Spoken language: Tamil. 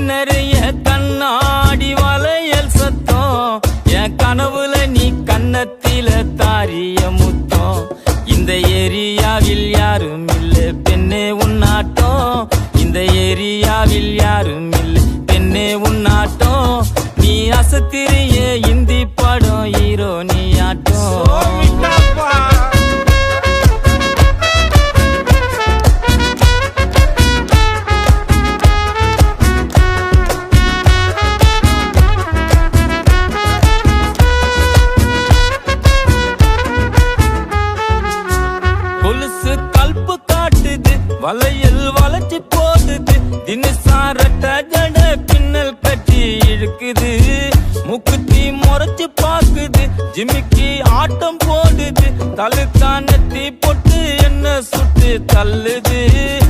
நிறைய கண்ணாடி வளையல் சத்தம் என் கனவுல நீ கன்னத்தில தாரிய முத்தம் இந்த ஏரியாவில் யாரும் இல்ல பெண்ணே உன்னாட்டம் இந்த ஏரியாவில் யாரும் இல்ல பெண்ணே உன்னாட்டம் நீ அசத்திரிய இந்தி படம் ஹீரோ நீ ஆட்டம் வளையல் வளைச்சி போகுது தினசாரட்ட ஜட பின்னல் கட்டி இழுக்குது முக்குத்தி முறைச்சு பாக்குது ஜிமிக்கி ஆட்டம் போடுது தழுக்கானத்தி போட்டு என்ன சுட்டு தள்ளுது